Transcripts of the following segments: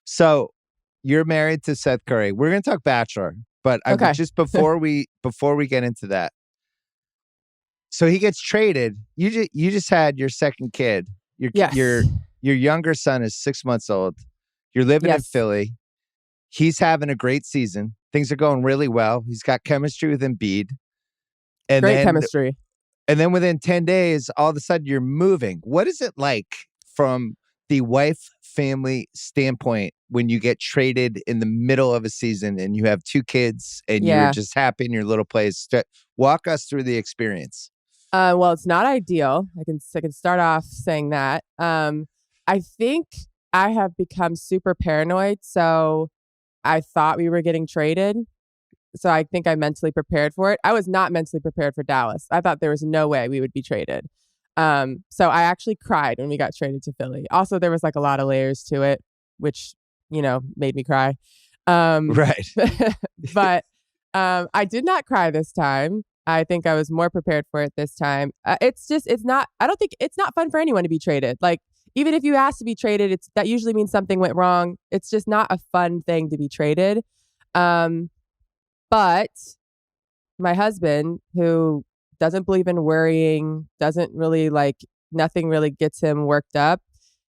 So you're married to Seth Curry. We're going to talk Bachelor, but I Okay. just before we get into that. So he gets traded. You just had your second kid. Yes. Your younger son is 6 months old. You're living in Philly. He's having a great season. Things are going really well. He's got chemistry with Embiid. And Great chemistry. And then within 10 days, all of a sudden you're moving. What is it like from the wife family standpoint when you get traded in the middle of a season and you have 2 kids and you're just happy in your little place? Walk us through the experience. Well, it's not ideal. I can start off saying that. I think I have become super paranoid. So I thought we were getting traded. So I think I mentally prepared for it. I was not mentally prepared for Dallas. I thought there was no way we would be traded. So I actually cried when we got traded to Philly. Also, there was like a lot of layers to it, which, made me cry. Right. But I did not cry this time. I think I was more prepared for it this time. I don't think it's not fun for anyone to be traded. Like, even if you ask to be traded, that usually means something went wrong. It's just not a fun thing to be traded. But my husband, who doesn't believe in worrying, doesn't really nothing really gets him worked up.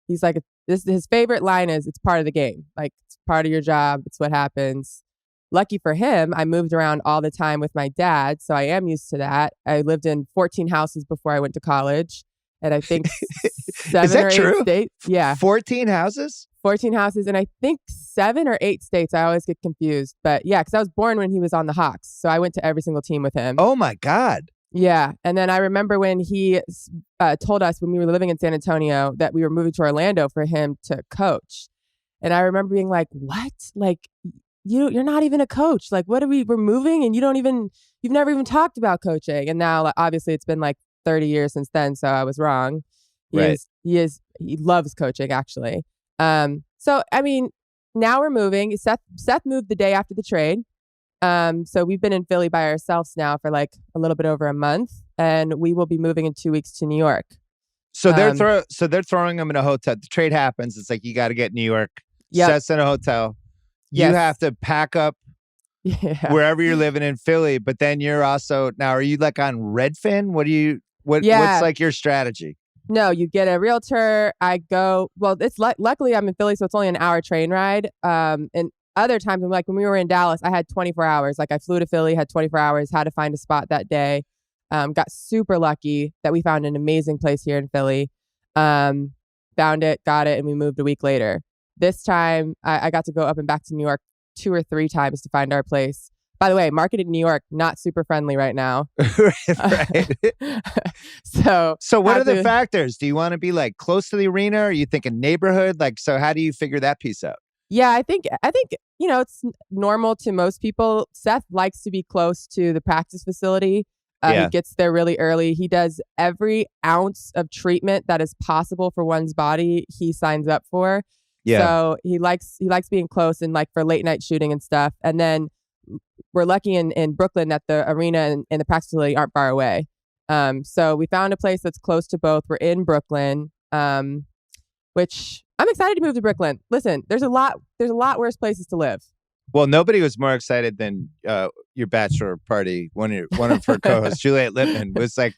He's like, his favorite line is, it's part of the game. Like, it's part of your job. It's what happens. Lucky for him, I moved around all the time with my dad, so I am used to that. I lived in 14 houses before I went to college, and I think 7 or 8 states. Yeah. 14 houses? 14 houses, and I think 7 or 8 states. I always get confused. But yeah, because I was born when he was on the Hawks, so I went to every single team with him. Oh, my God. Yeah. And then I remember when he told us when we were living in San Antonio that we were moving to Orlando for him to coach. And I remember being like, what? Like, you're not even a coach. Like, we're moving and you've never even talked about coaching. And now, obviously, it's been like 30 years since then. So I was wrong. He loves coaching, actually. So, I mean, now we're moving. Seth moved the day after the trade. So we've been in Philly by ourselves now for like a little bit over a month, and we will be moving in 2 weeks to New York. So they're throwing him in a hotel. The trade happens. It's like, you got to get New York. Yep. Seth's in a hotel. You have to pack up wherever you're living in Philly, but then you're also, now are you like on Redfin? What's like your strategy? No, you get a realtor. It's luckily I'm in Philly, so it's only an hour train ride. And other times, like when we were in Dallas, I had 24 hours. Like, I flew to Philly, had 24 hours, had to find a spot that day. Got super lucky that we found an amazing place here in Philly. Found it, got it, and we moved a week later. This time, I got to go up and back to New York 2 or 3 times to find our place. By the way, market in New York, not super friendly right now. Right. So what are the factors? Do you want to be like close to the arena? Or are you thinking neighborhood? Like, so how do you figure that piece out? Yeah, I think it's normal to most people. Seth likes to be close to the practice facility. He gets there really early. He does every ounce of treatment that is possible for one's body. He signs up for. Yeah. So he likes being close and like for late night shooting and stuff. And then we're lucky in Brooklyn that the arena and the practice facility aren't far away. So we found a place that's close to both. We're in Brooklyn, which I'm excited to move to Brooklyn. Listen, there's a lot worse places to live. Well, nobody was more excited than your bachelor party. One of her co-hosts, Juliet Lippman, was like,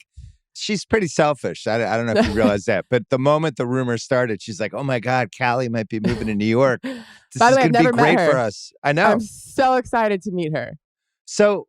she's pretty selfish. I don't know if you realize that, but the moment the rumor started, she's like, "Oh my God, Callie might be moving to New York. This By the way, is going to be great for us." I know. I'm so excited to meet her. So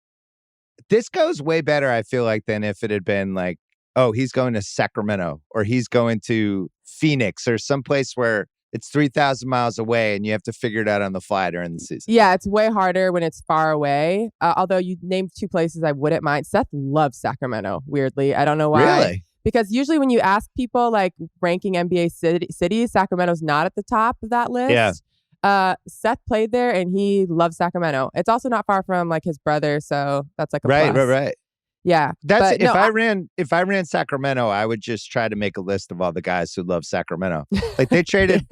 this goes way better, I feel like, than if it had been like, oh, he's going to Sacramento or he's going to Phoenix or someplace where it's 3,000 miles away and you have to figure it out on the fly during the season. Yeah, it's way harder when it's far away. Although you named 2 places I wouldn't mind. Seth loves Sacramento, weirdly. I don't know why. Really? Because usually when you ask people like ranking NBA cities, Sacramento's not at the top of that list. Yeah. Seth played there and he loves Sacramento. It's also not far from like his brother, so that's like a plus. Right. Yeah. That's if I ran Sacramento, I would just try to make a list of all the guys who love Sacramento. Like they traded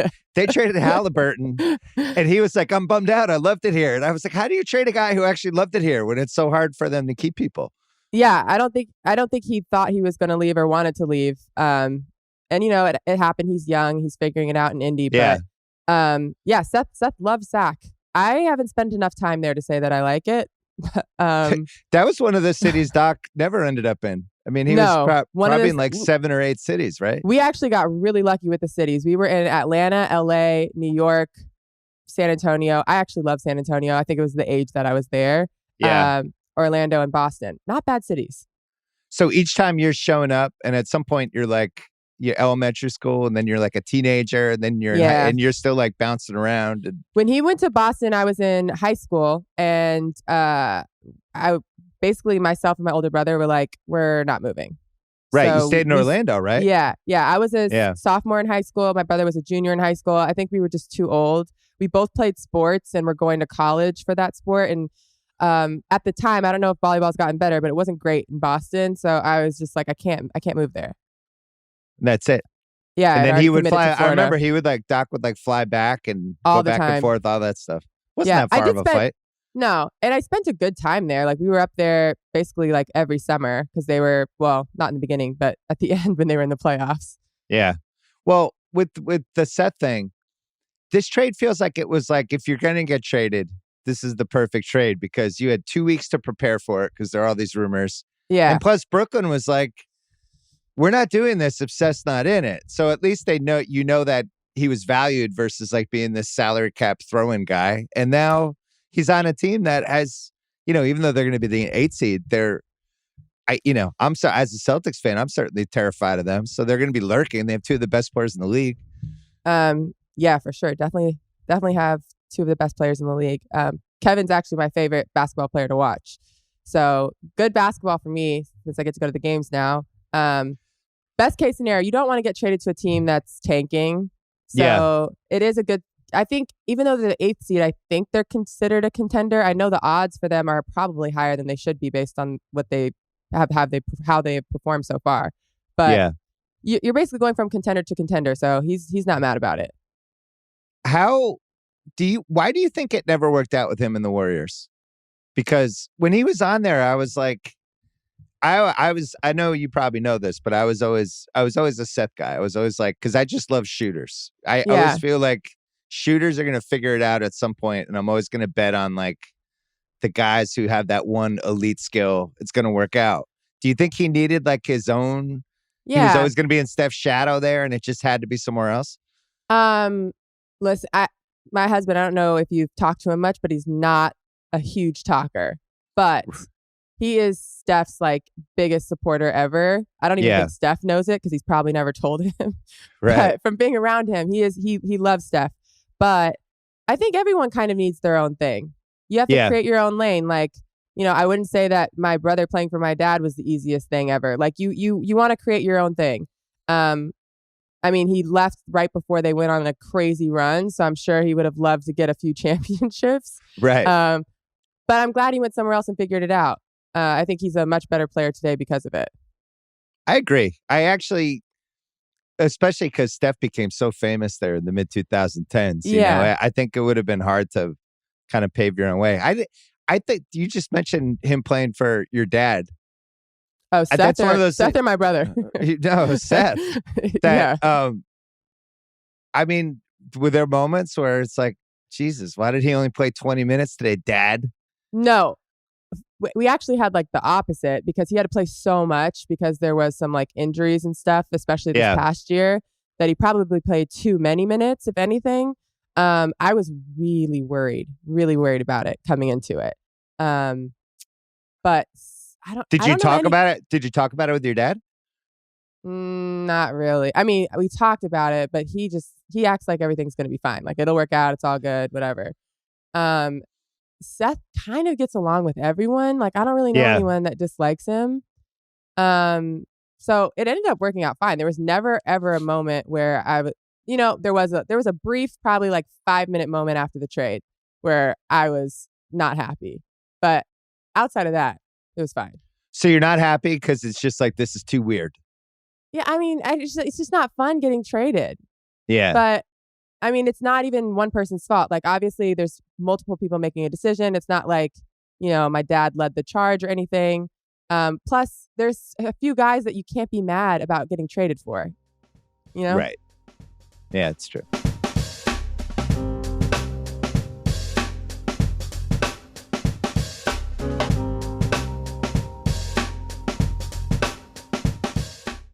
Halliburton and he was like, "I'm bummed out. I loved it here." And I was like, "How do you trade a guy who actually loved it here when it's so hard for them to keep people?" Yeah, I don't think he thought he was going to leave or wanted to leave. And it happened. He's young. He's figuring it out in Indy. Yeah. Seth loves Sac. I haven't spent enough time there to say that I like it. That was one of the cities Doc never ended up in. I mean, he was probably in like 7 or 8 cities, right? We actually got really lucky with the cities. We were in Atlanta, LA, New York, San Antonio. I actually love San Antonio. I think it was the age that I was there. Yeah. Orlando and Boston. Not bad cities. So each time you're showing up, and at some point you're like, you're elementary school, and then you're like a teenager, and then you're still like bouncing around. And... When he went to Boston, I was in high school, and I basically myself and my older brother were like, we're not moving. Right. So you stayed in Orlando, right? Yeah. I was a sophomore in high school. My brother was a junior in high school. I think we were just too old. We both played sports and were going to college for that sport. And at the time, I don't know if volleyball's gotten better, but it wasn't great in Boston. So I was just like, I can't move there. That's it. Yeah. And then he would fly. I remember Doc would like fly back and all go back and forth, all that stuff. Wasn't that far of a flight? No. And I spent a good time there. Like we were up there basically like every summer because they were, well, not in the beginning, but at the end when they were in the playoffs. Yeah. Well, with the Seth thing, this trade feels like it was like, if you're going to get traded, this is the perfect trade because you had 2 weeks to prepare for it because there are all these rumors. Yeah. And plus Brooklyn was like, we're not doing this if Seth's not in it. So at least they know, that he was valued versus like being this salary cap throw-in guy. And now he's on a team that has, even though they're going to be the 8 seed, I'm so as a Celtics fan, I'm certainly terrified of them. So they're going to be lurking. They have 2 of the best players in the league. Yeah, for sure. Definitely have 2 of the best players in the league. Kevin's actually my favorite basketball player to watch. So good basketball for me since I get to go to the games now. Best case scenario, you don't want to get traded to a team that's tanking. So it is a good, I think even though they're the 8th seed, I think they're considered a contender. I know the odds for them are probably higher than they should be based on what they how they have performed so far. But you're basically going from contender to contender. So he's not mad about it. Why do you think it never worked out with him in the Warriors? Because when he was on there, I was like, I know you probably know this, but I was always a Seth guy. I was always like, because I just love shooters. I always feel like shooters are going to figure it out at some point, and I'm always going to bet on like the guys who have that one elite skill. It's going to work out. Do you think he needed like his own? Yeah. He was always going to be in Steph's shadow there, and it just had to be somewhere else. Listen, my husband, I don't know if you've talked to him much, but he's not a huge talker. But he is Steph's like biggest supporter ever. I don't even think Steph knows it because he's probably never told him. Right. But from being around him, he loves Steph. But I think everyone kind of needs their own thing. You have to create your own lane. Like, I wouldn't say that my brother playing for my dad was the easiest thing ever. Like you want to create your own thing. I mean, he left right before they went on a crazy run, so I'm sure he would have loved to get a few championships. Right. But I'm glad he went somewhere else and figured it out. I think he's a much better player today because of it. I agree. I actually, especially because Steph became so famous there in the mid-2010s. I think it would have been hard to kind of pave your own way. I think you just mentioned him playing for your dad. Oh, Seth or my brother? No, Seth. I mean, were there moments where it's like, Jesus, why did he only play 20 minutes today, Dad? No. We actually had like the opposite because he had to play so much because there was some like injuries and stuff, especially this past year, that he probably played too many minutes, if anything. I was really worried about it coming into it. But Did you talk about it? Did you talk about it with your dad? Not really. I mean, we talked about it, but he acts like everything's going to be fine. Like it'll work out. It's all good, whatever. Seth kind of gets along with everyone. Like I don't really know anyone that dislikes him. So it ended up working out fine. There was never ever a moment where there was a brief, probably like 5-minute moment after the trade where I was not happy. But outside of that, it was fine. So you're not happy because it's just like, this is too weird. Yeah, I mean, it's just not fun getting traded. Yeah. But I mean, it's not even one person's fault. Like, obviously, there's multiple people making a decision. It's not like, my dad led the charge or anything. Plus, there's a few guys that you can't be mad about getting traded for. Right. Yeah, it's true.